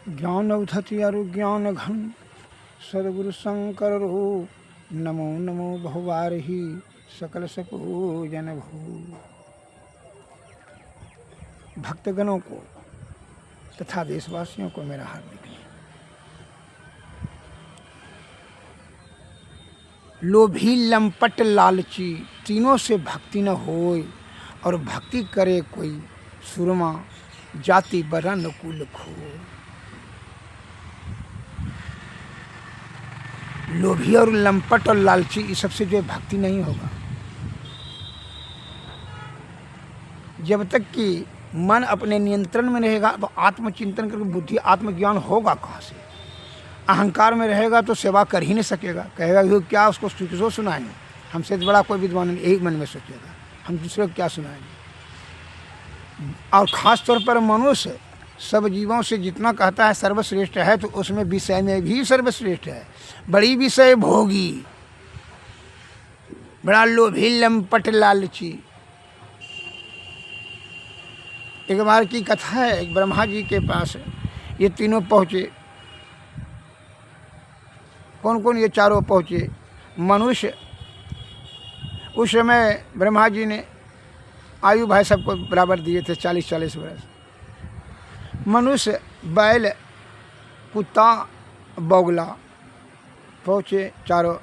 ज्ञान उठति अरु ज्ञान घन सदगुरु शंकर रूप नमो नमो बहुवारही सकल सपूजन भू। भक्तगणों को तथा देशवासियों को मेरा हार्दिक लोभी लंपट लालची तीनों से भक्ति न होय और भक्ति करे कोई सुरमा जाति बरन कुल खोय। लोभी और लंपट और लालची इस सबसे जो भक्ति नहीं होगा। जब तक कि मन अपने नियंत्रण में रहेगा तो आत्मचिंतन करके बुद्धि आत्मज्ञान होगा कहाँ से। अहंकार में रहेगा तो सेवा कर ही नहीं सकेगा, कहेगा कि क्या उसको किसको सुनाएंगे, हमसे तो बड़ा कोई विद्वान नहीं, यही मन में सोचेगा, हम दूसरे को क्या सुनाएंगे। और ख़ास तौर पर मनुष्य सब जीवों से जितना कहता है सर्वश्रेष्ठ है तो उसमें विषय में भी सर्वश्रेष्ठ है, बड़ी विषय भोगी, बड़ा लोभी लंपट लालची। एक बार की कथा है, एक ब्रह्मा जी के पास ये तीनों पहुँचे। कौन कौन? ये चारों पहुँचे। मनुष्य, उस समय ब्रह्मा जी ने आयु भाई सबको बराबर दिए थे 40-40 वर्ष। मनुष्य, बैल, कुत्ता, बगुला पहुँचे चारों।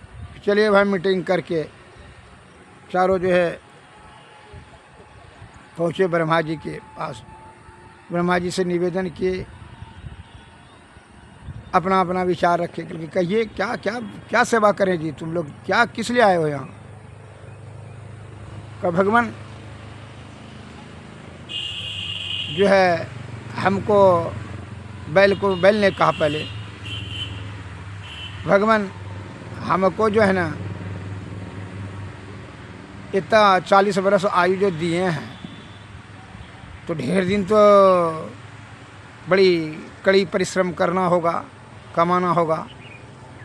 चलिए भाई मीटिंग करके चारों जो है पहुँचे ब्रह्मा जी के पास। ब्रह्मा जी से निवेदन किए, अपना अपना विचार रखे कि कहिए क्या क्या क्या सेवा करें जी, तुम लोग क्या किस लिए आए हो यहाँ? कहा भगवान जो है हमको, बैल ने कहा पहले, भगवान हमको जो है ना इतना 40 वर्ष आयु जो दिए हैं तो ढेर दिन तो बड़ी कड़ी परिश्रम करना होगा, कमाना होगा,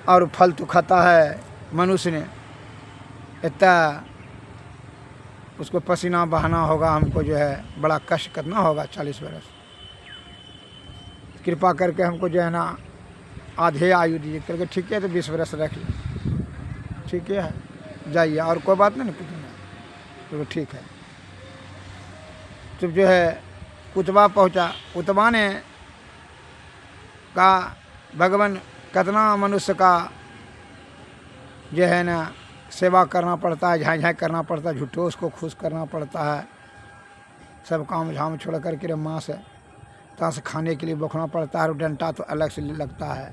और फल तो खाता है मनुष्य ने, इतना उसको पसीना बहाना होगा, हमको जो है बड़ा कष्ट करना होगा 40 वर्ष। कृपा करके हमको जो है ना आधे आयु दीजिए करके। ठीक है तो 20 वर्ष रख लें, ठीक है जाइए, और कोई बात नहीं पूछना तो ठीक है। तो जो है कुतबा पहुंचा। कुतबा ने कहा भगवान कितना मनुष्य का जो है ना सेवा करना पड़ता है, झाँझ करना पड़ता है, झूठो उसको खुश करना पड़ता है, सब काम झाम छोड़ करके मांस तांस खाने के लिए बखना पड़ता है, और डंटा तो अलग से लगता है।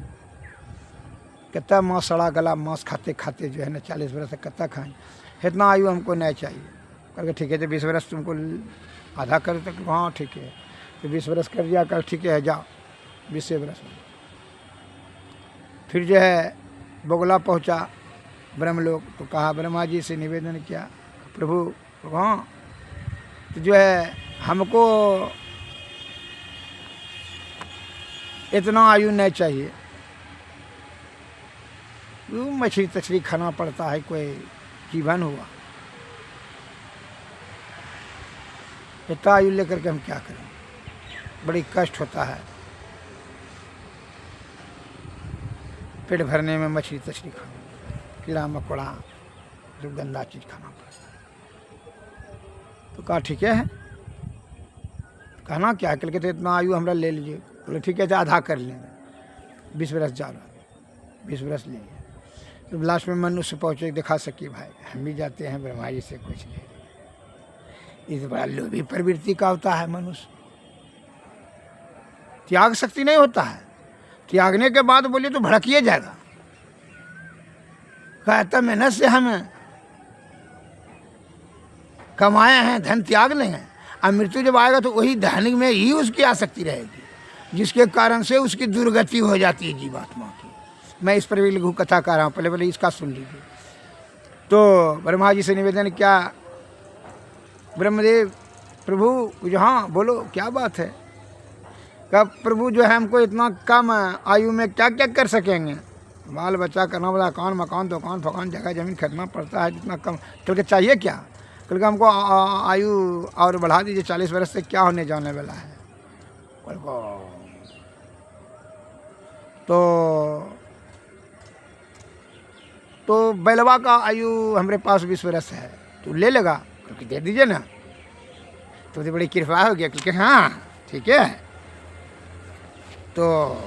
कितना मांस सड़ा गला मांस खाते खाते जो है ना 40 वर्ष से कितना खाएं, इतना आयु हमको नहीं चाहिए करके। ठीक है तो 20 वर्ष तुमको आधा कर तक, हाँ ठीक है तो 20 वर्ष कर दिया कर, ठीक है जाओ 20 वर्ष। फिर जो है बगुला पहुंचा ब्रह्मलोक, तो कहा ब्रह्मा जी से निवेदन किया, प्रभु हाँ तो जो है हमको इतना आयु नहीं चाहिए, मछली तछली खाना पड़ता है, कोई जीवन हुआ, इतना आयु लेकर के हम क्या करें, बड़ी कष्ट होता है। पेट भरने में मछली तछली खाना, कीड़ा मकोड़ा जो गंदा चीज़ खाना पड़ता है। तो कहा ठीक है, कहना क्या कल के तो इतना आयु हमरा ले लीजिए। बोले ठीक है तो आधा कर लेंगे, 20 वर्ष जा रहा, 20 वर्ष लीजिए। तो लास्ट में मनुष्य पहुँचे, दिखा सकी भाई हम भी जाते हैं ब्रह्मा जी से कुछ ले। इस बड़ा लोभी प्रवृत्ति का होता है मनुष्य, त्याग शक्ति नहीं होता है। त्यागने के बाद बोलिए तो भड़किए जाएगा, कहता मेहनत से हम कमाए हैं, धन त्याग लेंगे, अब मृत्यु जब आएगा तो वही धन में ही उसकी आसक्ति रहेगी, जिसके कारण से उसकी दुर्गति हो जाती है जीवात्मा की। मैं इस पर भी लघु कथा कर रहा हूँ, पहले इसका सुन लीजिए। तो ब्रह्मा जी से निवेदन क्या, ब्रह्मदेव प्रभु हाँ बोलो क्या बात है। कब प्रभु जो है हमको इतना कम आयु में क्या क्या कर सकेंगे, बाल बच्चा करना पड़ता, कान मकान दुकान फकान जगह जमीन खरीदना पड़ता है, जितना कम कल के चाहिए क्या, कल के हमको आयु और बढ़ा दीजिए 40 वर्ष से क्या होने जाने वाला है। तो बैलवा का आयु हमारे पास 20 वर्ष है, तो ले लेगा? क्योंकि दे दीजिए ना, तो बड़ी कृपा हो गया। क्योंकि हाँ ठीक है, तो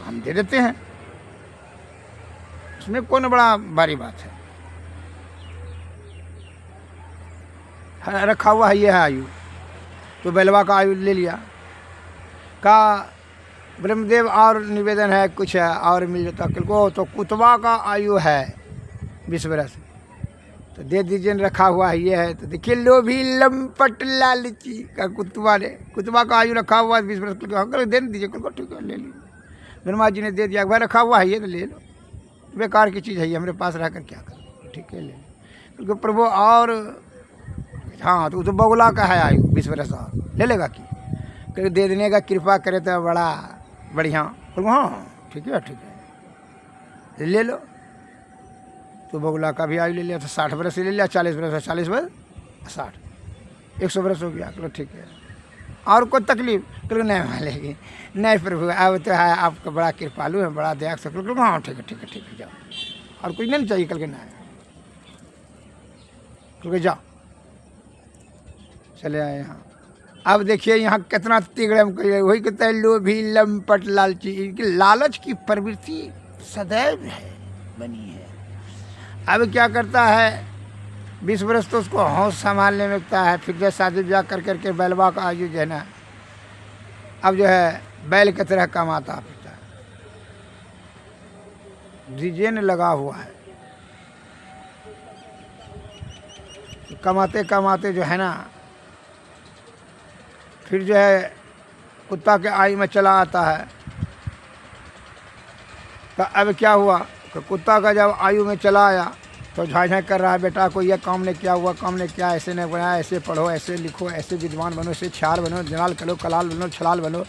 हम दे देते हैं, उसमें कौन बड़ा भारी बात है। रखा हुआ है ये है आयु, तो बैलवा का आयु ले लिया। का ब्रह्मदेव और निवेदन है कुछ है और मिल जाता को, तो कुतवा का आयु है 20 वर्ष, तो दे दीजिए, रखा हुआ है ये है। तो देखिए लोभी लंपट लालची का कुतवा का आयु रखा हुआ है 20 वर्ष, दे दीजिए, ठीक है ले लीजिए। ब्रह्मा जी ने दे दिया, भाई रखा हुआ है ये तो ले लो, बेकार की चीज़ है ये, हमारे पास रहकर क्या करो, ठीक है ले लो। क्योंकि प्रभु और हाँ, तो बगुला का है आयु 20 वर्ष, और ले लेगा कि क्योंकि दे देने का कृपा करे तो बड़ा बढ़िया। बोलो हाँ ठीक है ले लो। तो बगुला का भी आयु ले लिया, तो 60 वर्ष ले लिया, 40 वर्ष 40 वर्ष 60 100 वर्ष हो गया। चलो ठीक है, और कोई तकलीफ? क्योंकि नहीं मालेगी, नहीं प्रभु अब तो है आपका बड़ा कृपालु है, बड़ा दया से। क्योंकि हाँ ठीक है जाओ, और कुछ नहीं चाहिए कल के ना, क्योंकि जाओ चले आए यहाँ। अब देखिए यहाँ कितना तिगड़े हम कहिए, वही कहते हैं लोभी लंपट लालची, इनकी लालच की प्रवृत्ति सदैव है बनी है। अब क्या करता है, 20 वर्ष तो उसको होश संभालने में लगता है, फिर जो शादी ब्याह कर करके बैलवा का आयु जो है ना, अब जो है बैल की तरह कमाता फिरता है, डिजाइन लगा हुआ है। कमाते कमाते जो है ना, फिर जो है कुत्ता के आयु में चला आता है। तो अब क्या हुआ कि कुत्ता का जब आयु में चला आया तो झाझा कर रहा है, बेटा को यह काम ने क्या हुआ, काम ने क्या, ऐसे नहीं बनाया, ऐसे पढ़ो, ऐसे लिखो, ऐसे विद्वान बनो, ऐसे छार बनो, जनाल करो, कलाल बनो, छलाल बनो,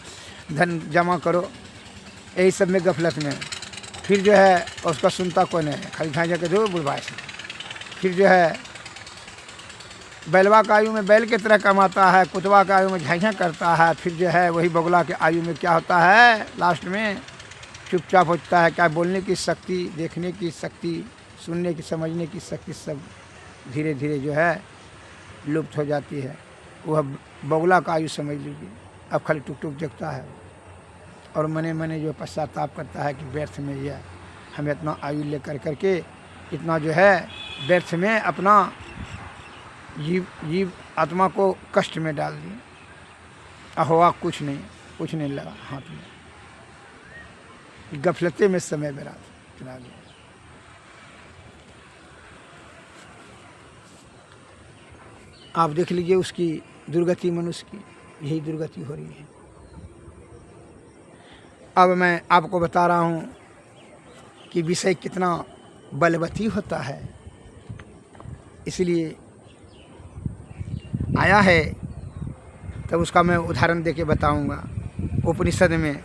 धन जमा करो, यही सब में गफलत में। फिर जो है उसका सुनता कौन है, खाली झाझा के दो बुढ़वा से। फिर जो है बैलवा का आयु में बैल की तरह कमाता है, कुतवा का आयु में झाझा करता है। फिर जो है वही बगुला के आयु में क्या होता है, लास्ट में चुपचाप होता है। क्या बोलने की शक्ति, देखने की शक्ति, सुनने की, समझने की शक्ति सब धीरे धीरे जो है लुप्त हो जाती है। वह बगुला का आयु समझ लीजिए, अब खाली टुक टुक जगता है और मने मने जो पश्चाताप करता है कि व्यर्थ में यह हमें इतना आयु लेकर करके इतना जो है व्यर्थ में अपना जीव आत्मा को कष्ट में डाल दिया। हुआ कुछ नहीं लगा हाथ में, गफलते में समय बर्बाद चला गया। आप देख लीजिए उसकी दुर्गति, मनुष्य की यही दुर्गति हो रही है। अब मैं आपको बता रहा हूँ कि विषय कितना बलवती होता है, इसलिए आया है, तब उसका मैं उदाहरण देके बताऊंगा। उपनिषद में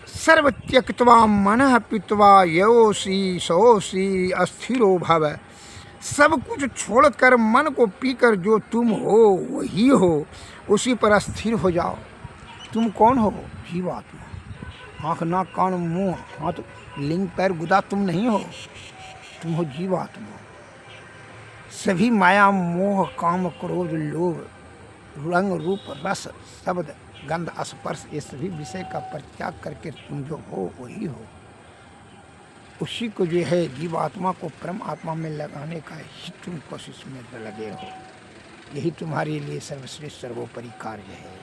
सर्व त्यक्त्वा मनः पीत्वा योषि सोषि अस्थिरो भव, सब कुछ छोड़कर मन को पीकर जो तुम हो वही हो, उसी पर अस्थिर हो जाओ। तुम कौन हो? जीवात्मा। आँख नाक कान मुँह हाथ लिंग पैर गुदा तुम नहीं हो, तुम हो जीवात्मा। सभी माया मोह काम क्रोध लोभ रंग रूप रस शब्द गंध स्पर्श ये सभी विषय का परित्याग करके तुम जो हो वही हो, उसी को जो है जीवात्मा को परम आत्मा में लगाने का ही तुम कोशिश में लगे हो। यही तुम्हारे लिए सर्वश्रेष्ठ सर्वोपरि कार्य है।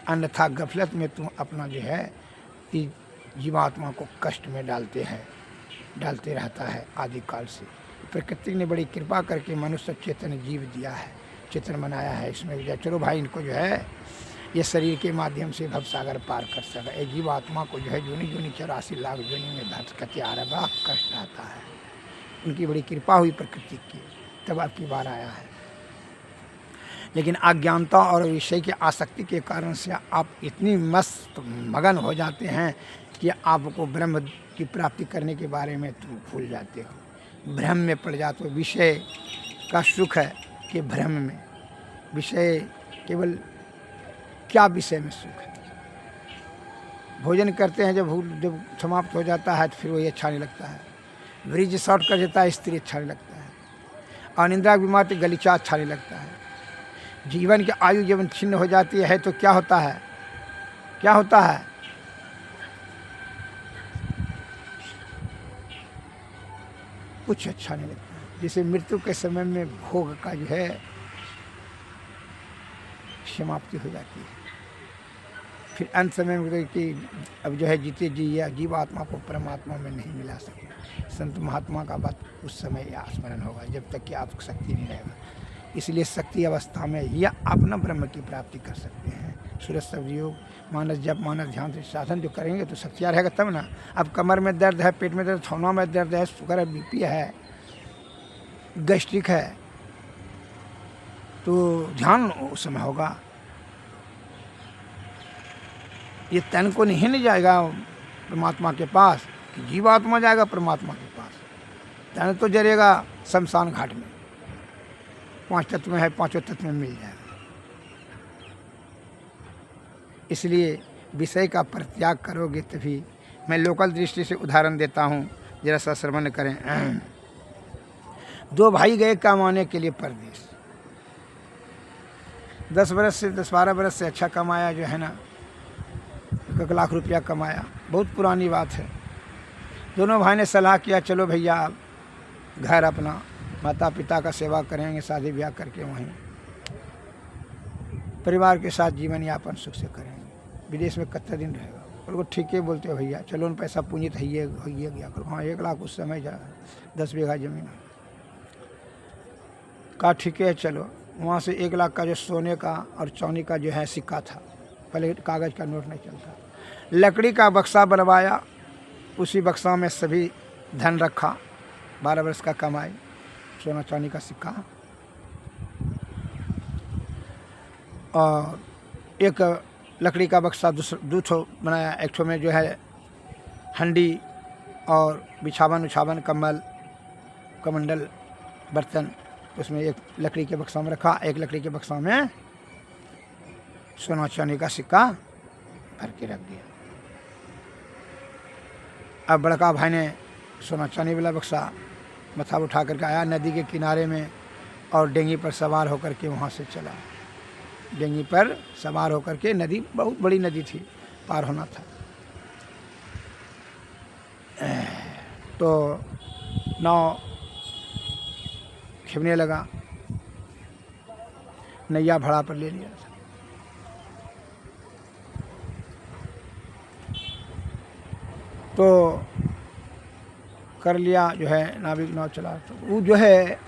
अन्यथा गफलत में तुम अपना जो है जीवात्मा को कष्ट में डालते रहता है आदिकाल से। प्रकृति ने बड़ी कृपा करके मनुष्य चेतन जीव दिया है, चेतन बनाया है। इसमें चलो भाई इनको जो है ये शरीर के माध्यम से भवसागर पार कर सका। ये जीव आत्मा को जो है जोनी 84 लाख जोनी में भटकते आ रहा, बड़ा कष्ट आता है। उनकी बड़ी कृपा हुई प्रकृति की, तब आपकी बार आया है। लेकिन अज्ञानता और विषय की आसक्ति के कारण से आप इतनी मस्त मगन हो जाते हैं कि आपको ब्रह्म की प्राप्ति करने के बारे में तुम भूल जाते हो, भ्रम में पड़ जाते हो। विषय का सुख है कि भ्रम में, विषय केवल क्या विषय में सुख है, भोजन करते हैं, जब समाप्त हो जाता है तो फिर वही अच्छा नहीं लगता है। ब्रिज शॉर्ट कर देता है, स्त्री अच्छा नहीं लगता है। अनिद्रा की बीमारी गलीचा अच्छा नहीं लगता है। जीवन की आयु जब छिन्न हो जाती है तो क्या होता है, क्या होता है? कुछ अच्छा नहीं लगता है। जैसे मृत्यु के समय में भोग का जो है समाप्ति हो जाती है, फिर अंत समय में कि अब जो है जीते जी या जीवात्मा को परमात्मा में नहीं मिला सके। संत महात्मा का बात उस समय या स्मरण होगा जब तक कि आपको शक्ति नहीं रहेगा। इसलिए शक्ति अवस्था में या अपना ब्रह्म की प्राप्ति कर सकते हैं। सूरज शब्द योग, मानस जप, मानस ध्यान से साधन जो करेंगे तो शक्तियाँ रहेगा तब ना। अब कमर में दर्द है, पेट में दर्द, थौना में दर्द है, शुगर है, बीपी है, गैस्ट्रिक है, तो ध्यान उस समय होगा। ये तन को नहीं जाएगा परमात्मा के पास, जीवात्मा जाएगा परमात्मा के पास। तन तो जरेगा शमशान घाट में, 5 तत्व में है, 5वें तत्व में मिल जाएगा। इसलिए विषय का परित्याग करोगे तभी। मैं लोकल दृष्टि से उदाहरण देता हूँ, जरा सा श्रवण करें। 2 भाई गए कमाने के लिए परदेश। 10-12 बरस से अच्छा कमाया, जो है ना 1 लाख रुपया कमाया, बहुत पुरानी बात है। दोनों भाई ने सलाह किया, चलो भैया घर अपना माता पिता का सेवा करेंगे, शादी ब्याह करके वहीं परिवार के साथ जीवन यापन सुख से करेंगे, विदेश में कितना दिन रहेगा। और वो ठीक है बोलते हो भैया, चलो उन पैसा पूंजित है गया करो। हाँ 1 लाख उस समय जा 10 बीघा जमीन का, ठीक है चलो। वहाँ से 1 लाख का जो सोने का और चांदी का जो है सिक्का था, पहले कागज़ का नोट नहीं चलता, लकड़ी का बक्सा बनवाया, उसी बक्सा में सभी धन रखा। 12 वर्ष का कमाई, सोना चांदी का सिक्का, और एक लकड़ी का बक्सा दूठो बनाया। एक ठो में जो है हंडी और बिछावन उछावन, कम्बल कमंडल बर्तन, उसमें एक लकड़ी के बक्सा में रखा, एक लकड़ी के बक्सा में सोना चांदी का सिक्का भर के रख दिया। अब बड़का भाई ने सोना चांदी वाला बक्सा मथा उठा करके आया नदी के किनारे में, और डेंगी पर सवार होकर के वहाँ से चला। डेंगी पर सवार होकर के, नदी बहुत बड़ी नदी थी, पार होना था। तो नाव खिंचने लगा, नैया भाड़ा पर ले लिया था। तो कर लिया, जो है नाविक नाव चला। तो वो जो है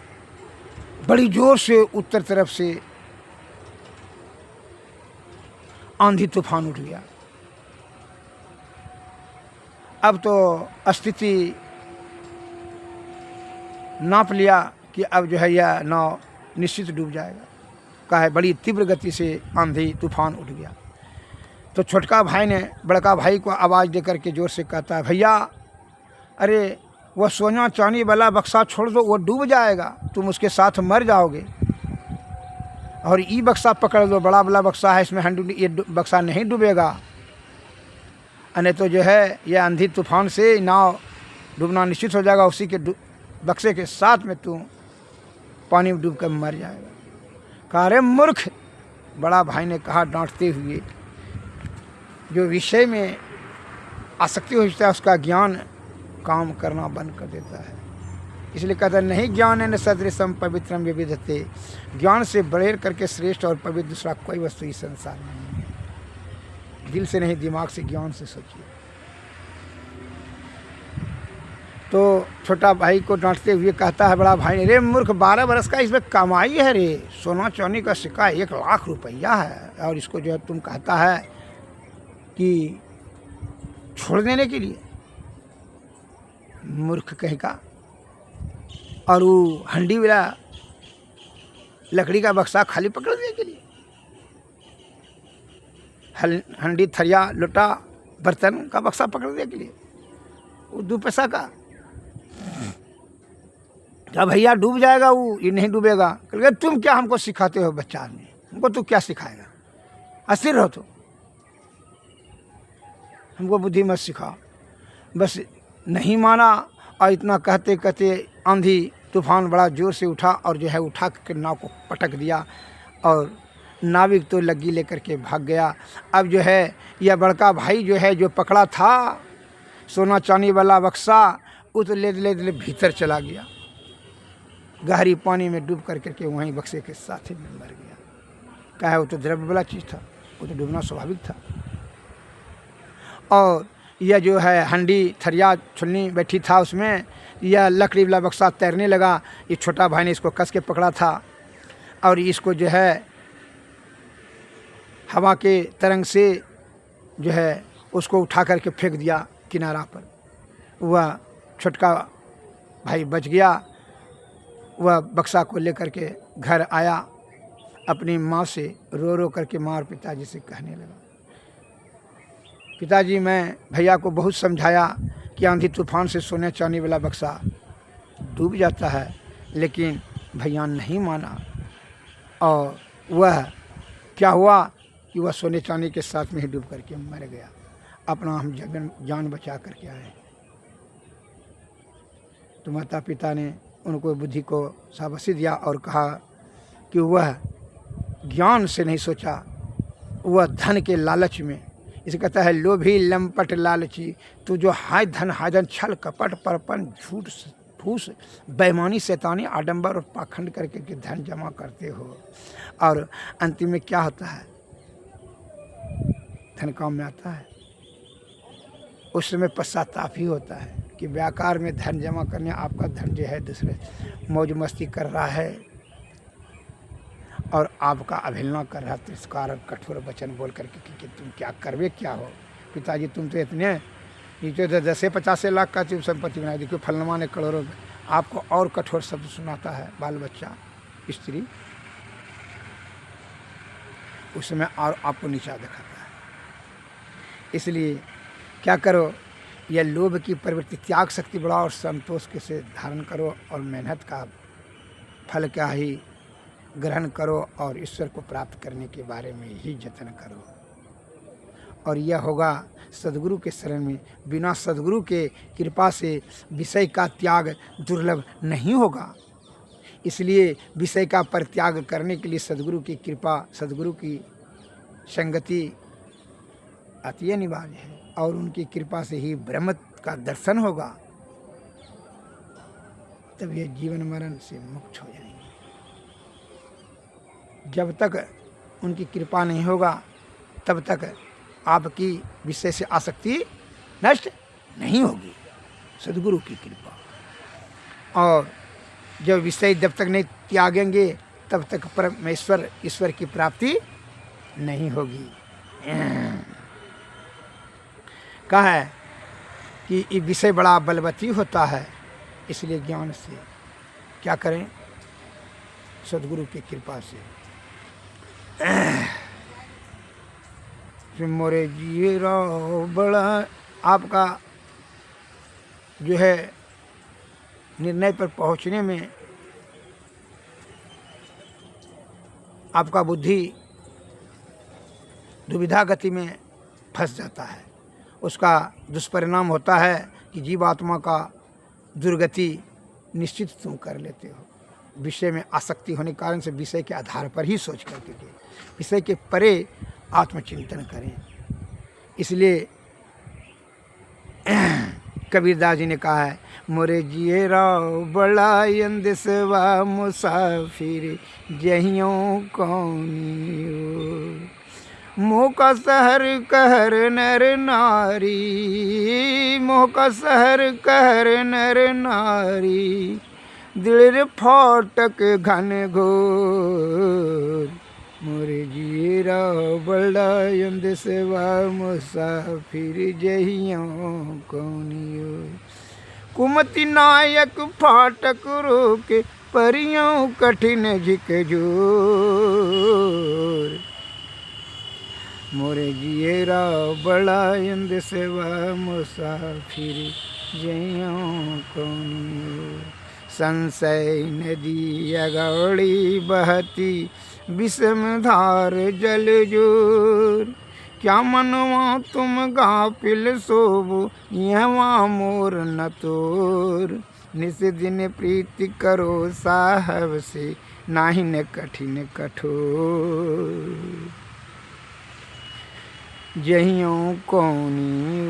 बड़ी जोर से उत्तर तरफ से आंधी तूफान उठ गया। अब तो स्थिति नाप लिया कि अब जो है यह नाव निश्चित डूब जाएगा। का है बड़ी तीव्र गति से आंधी तूफान उठ गया। तो छोटका भाई ने बड़का भाई को आवाज़ दे करके जोर से कहता है, भैया अरे वह सोना चांदी वाला बक्सा छोड़ दो, वो डूब जाएगा, तुम उसके साथ मर जाओगे। और ये बक्सा पकड़ लो, बड़ा वाला बक्सा है, इसमें ये बक्सा नहीं डूबेगा। अने तो जो है यह आंधी तूफान से नाव डूबना निश्चित हो जाएगा, उसी के बक्से के साथ में तू पानी में डूब कर मर जाएगा। कहा अरे मूर्ख, बड़ा भाई ने कहा डांटते हुए, जो विषय में आसक्ति होता है उसका ज्ञान काम करना बंद कर देता है। इसलिए कहता है नहीं ज्ञान न सदृशम पवित्रम विविधते, ज्ञान से बढ़ेर करके श्रेष्ठ और पवित्र दूसरा कोई वस्तु इस संसार में नहीं है। दिल से नहीं, दिमाग से, ज्ञान से सोचिए। तो छोटा भाई को डांटते हुए कहता है बड़ा भाई ने, रे मूर्ख 12 बरस का इसमें कमाई है रे, सोना चांदी का सिक्का 1 लाख रुपया है, और इसको जो है तुम कहता है कि छोड़ देने के लिए, मूर्ख कहीं का। और वो हंडी वाला लकड़ी का बक्सा खाली पकड़ने के लिए, हंडी थरिया लोटा बर्तन का बक्सा पकड़ने के लिए, वो 2 पैसा का। क्या भैया डूब जाएगा वो, ये नहीं डूबेगा। कह तुम क्या हमको सिखाते हो बच्चा आदमी, हमको तू क्या सिखाएगा, अस्थिर रहो। तो हमको बुद्धि मत सिखा। बस नहीं माना और इतना कहते कहते आंधी तूफान बड़ा ज़ोर से उठा और जो है उठा के नाव को पटक दिया और नाविक तो लग्गी लेकर के भाग गया। अब जो है यह बड़का भाई जो है जो पकड़ा था सोना चांदी वाला बक्सा, वो तो ले ले भीतर चला गया, गहरी पानी में डूब कर करके वहीं बक्से के साथ ही में मर गया। क्या है, वो तो द्रव्य वाला चीज़ था, वो तो डूबना स्वाभाविक था। और यह जो है हंडी थरिया छुलनी बैठी था उसमें, यह लकड़ी वाला बक्सा तैरने लगा। ये छोटा भाई ने इसको कस के पकड़ा था और इसको जो है हवा के तरंग से जो है उसको उठा करके फेंक दिया किनारा पर। वह छोटका भाई बच गया। वह बक्सा को लेकर के घर आया, अपनी माँ से रो रो करके माँ और पिताजी से कहने लगा, पिताजी मैं भैया को बहुत समझाया कि आंधी तूफान से सोने चांदी वाला बक्सा डूब जाता है, लेकिन भैया नहीं माना। और वह क्या हुआ कि वह सोने चांदी के साथ में ही डूब करके मर गया। अपना हम जान बचा करके आए। तो माता पिता ने उनको बुद्धि को शाबाशी दिया और कहा कि वह ज्ञान से नहीं सोचा, वह धन के लालच में, इसे कहता है लोभी लंपट लालची। तो जो हाय धन हाजन छल कपट परपन झूठ फूस बेईमानी शैतानी आडंबर और पाखंड करके के धन जमा करते हो और अंतिम में क्या होता है, धन काम में आता है। उस समय पश्चाताप ही होता है कि व्याकार में धन जमा करने आपका धन जो है दूसरे मौज मस्ती कर रहा है और आपका अवहेलना कर रहा है, तिरस्कार और कठोर वचन बोल करके कि तुम क्या करवे क्या हो, पिताजी तुम तो इतने नीचे तो 10-50 लाख का तुम संपत्ति बनाई, देखो फलनमा ने करोड़ों। आपको और कठोर शब्द सुनाता है, बाल बच्चा स्त्री, उस समय और आपको नीचा दिखाता है। इसलिए क्या करो, यह लोभ की प्रवृत्ति त्याग शक्ति बढ़ाओ और संतोष के से धारण करो और मेहनत का फल क्या ही ग्रहण करो और ईश्वर को प्राप्त करने के बारे में ही जतन करो। और यह होगा सद्गुरु के शरण में। बिना सद्गुरु के कृपा से विषय का त्याग दुर्लभ नहीं होगा। इसलिए विषय का परित्याग करने के लिए सद्गुरु की कृपा, सद्गुरु की संगति अति अनिवार्य है और उनकी कृपा से ही ब्रह्म का दर्शन होगा, तब ये जीवन मरण से मुक्त हो जाएंगे। जब तक उनकी कृपा नहीं होगा तब तक आपकी विषय से आसक्ति नष्ट नहीं होगी, सद्गुरु की कृपा। और जब विषय जब तक नहीं त्यागेंगे तब तक परमेश्वर ईश्वर की प्राप्ति नहीं होगी। कहा है कि ये विषय बड़ा बलवती होता है, इसलिए ज्ञान से क्या करें, सद्गुरु की कृपा से। मोरे जिए रहो बड़ा, आपका जो है निर्णय पर पहुंचने में आपका बुद्धि दुविधा गति में फंस जाता है। उसका दुष्परिणाम होता है कि जीवात्मा का दुर्गति निश्चित तुम कर लेते हो। विषय में आसक्ति होने के कारण से विषय के आधार पर ही सोच करके विषय के परे आत्मचिंतन करें। इसलिए कबीरदास जी ने कहा है, मोरे जिए राव बड़ा अंदेशवा मुसाफिर जहियों कौनियो, मोह का शहर कहर नर नारी, मोह का शहर कहर नर नारी, दिल फाटक घन घोर, मोरे जिए राव बड़ा अंदेशवा मुसाफिर जहियों कौनियो, कुमति नायक फाटक रोके परियों कठिन झिक जोर, मोरे जिए राव बड़ा अंदेशवा मुसाफिर जहियों कौनियो, संशय नदी अगौड़ी बहती विषम धार जल जोर, क्या मनवा तुम गाफिल सोबो यवा मोर न तोर। निस दिन प्रीति करो साहब से नाही न कठिन कठोर। जहियों कौनी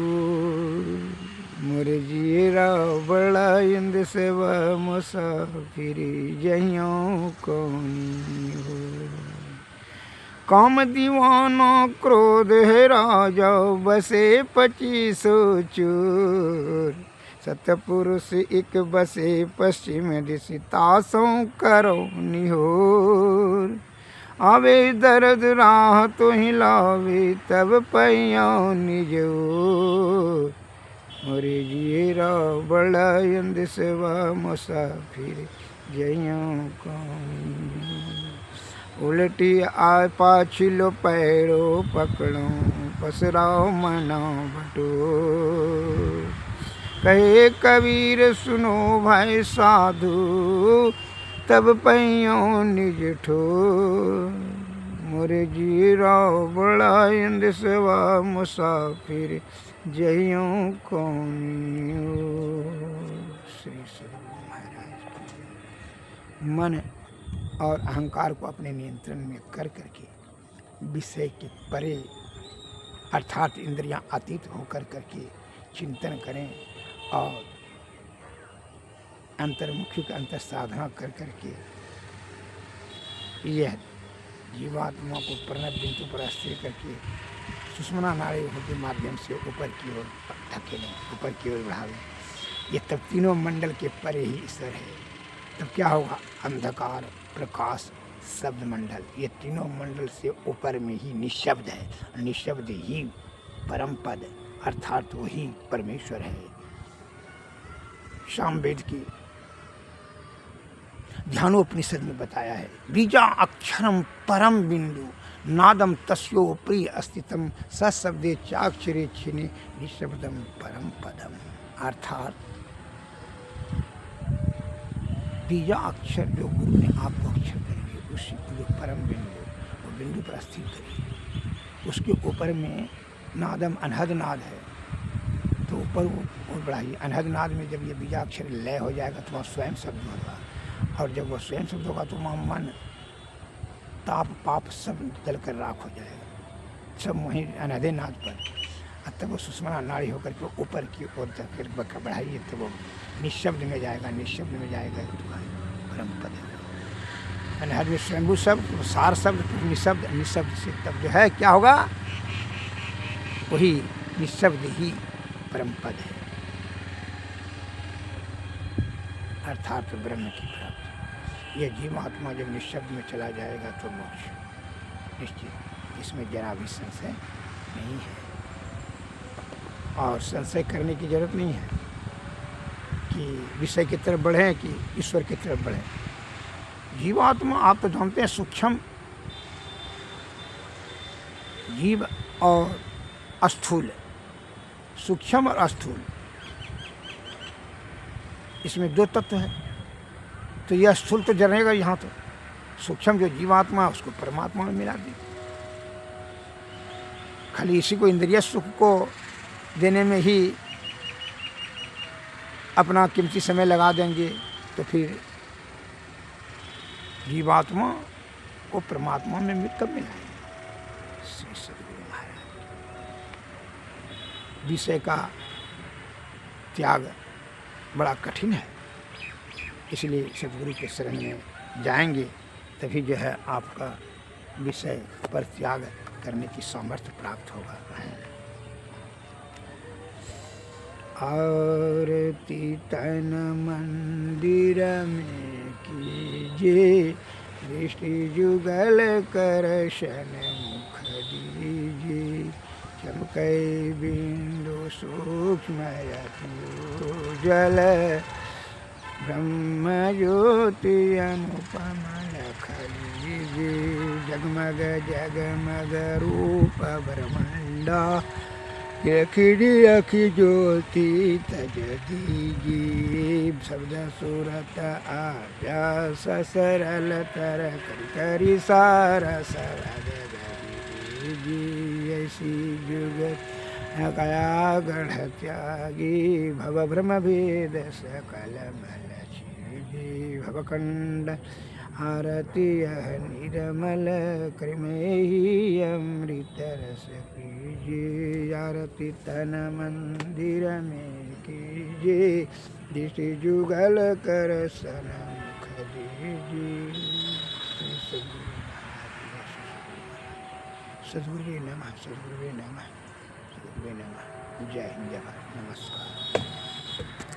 मोर जीरा बड़ा इंद सेवा मुसाफिरी। जहियों कौनी हो काम दीवाना क्रोध है राजा बसे 25 चोर। सतपुरुष एक बसे पश्चिम दिश तासों करो निहोर। आवे दर्द राह तो हिलावे तब पैयों निजोर। मोरे जीरा बड़ा इंद सेवा मुसाफिर जइयों कौनी। उल्टी आ पाछिलो पैरो पकड़ो पसराओ मना बटोर। कहे कबीर सुनो भाई साधु तब पैयों निज ठोर। मोरे जीरा बड़ा इंद सेवा मुसाफिर जइयों कौनी। श्री सद्गुरु महाराज की। मन और अहंकार को अपने नियंत्रण में कर करके विषय के परे अर्थात इंद्रियां अतीत होकर करके चिंतन करें और अंतर्मुखी का अंतर साधना कर करके यह जीवात्मा को प्रणव बिंदु पर स्थिर करके सुषुम्ना नाड़ी के माध्यम से ऊपर की ओर धकेलें, ऊपर की ओर बढ़ावें। ये तब तीनों मंडल के परे ही ईश्वर है। तब क्या होगा? अंधकार, प्रकाश, शब्द मंडल, ये तीनों मंडल से ऊपर में ही निःशब्द है। निःशब्द ही परम पद अर्थात वही परमेश्वर है। सामवेद की ध्यानोपनिषद में बताया है, बीजा अक्षरम परम बिंदु नादम तस्यो प्रिय अस्तित्वम सशब्दे चाक्षरे छिने निःशब्दम परम पदम। अर्थात बीजा अक्षर जो गुरु ने आपको अक्षर करेंगे उसी जो परम बिंदु वो बिंदु पर स्थिर करिए। उसके ऊपर में नादम अनहद नाद है तो ऊपर वो बढ़ाइए। अनहद नाद में जब ये बीजाक्षर लय हो जाएगा तो वहाँ स्वयं शब्द होगा और जब वो स्वयं शब्द होगा तो वहाँ मन ताप पाप सब जल कर राख हो जाएगा, सब वहीं अनहदे नाद पर। तब वो सुषुम्ना नाड़ी होकर के ऊपर की ओर फिर बढ़ाइए तो वो निःशब्द में जाएगा। निःशब्द में जाएगा तो परम पद है। अनहद में स्वयंभू शब्द, सार शब्द, निःशब्द, निःशब्द से तब जो है क्या होगा? वही निःशब्द ही परम पद है अर्थात ब्रह्म की प्राप्ति। यह जीवात्मा जब निःशब्द में चला जाएगा तो मोक्ष निश्चित, इसमें जरा भी संशय नहीं है। और संशय करने की जरूरत नहीं है कि विषय की तरफ बढ़ें कि ईश्वर की तरफ बढ़ें। जीवात्मा आप तो जानते हैं सूक्ष्म जीव और स्थूल, सूक्ष्म और स्थूल, इसमें दो तत्व है। तो यह स्थूल तो जरेगा यहाँ, तो सूक्ष्म जो जीवात्मा है उसको परमात्मा में मिला दी। खाली इसी को इंद्रिय सुख को देने में ही अपना कीमती समय लगा देंगे तो फिर जीवात्मा को परमात्मा में कब मिलाएंगे? श्री सद्गुरु महाराज। विषय का त्याग बड़ा कठिन है, इसलिए सद्गुरु के शरण में जाएंगे तभी जो है आपका विषय पर त्याग करने की सामर्थ्य प्राप्त होगा। आरती तन मंदिर में कीजिए, दृष्टि जुगल करशन मुख दीजिए। चमकै बिंदु सूक्ष्म जल, ब्रह्म ज्योति अनुपम लख लीजिए। जगमग जगमग रूप ब्रह्मांडा, खिड़ी अखि ज्योति तज दीजिए। शब्द सूरत आभ्यास सरल तर करी सार सरद दीजिए। जैसी जुगत कया गढ़ त्यागी भव भ्रम भेद सकल मल छीदी भवखंड आरती यह निर्मल कृमेही अमृत रस कीजिए आरती तन मंदिर में कीजिए दृष्टि जुगल कर सनमुख दीजिए। सद्गुरुवे नमः सद्गुरुवे नमः सद्गुरुवे नमः। जय हिंद जय भारत। नमस्कार।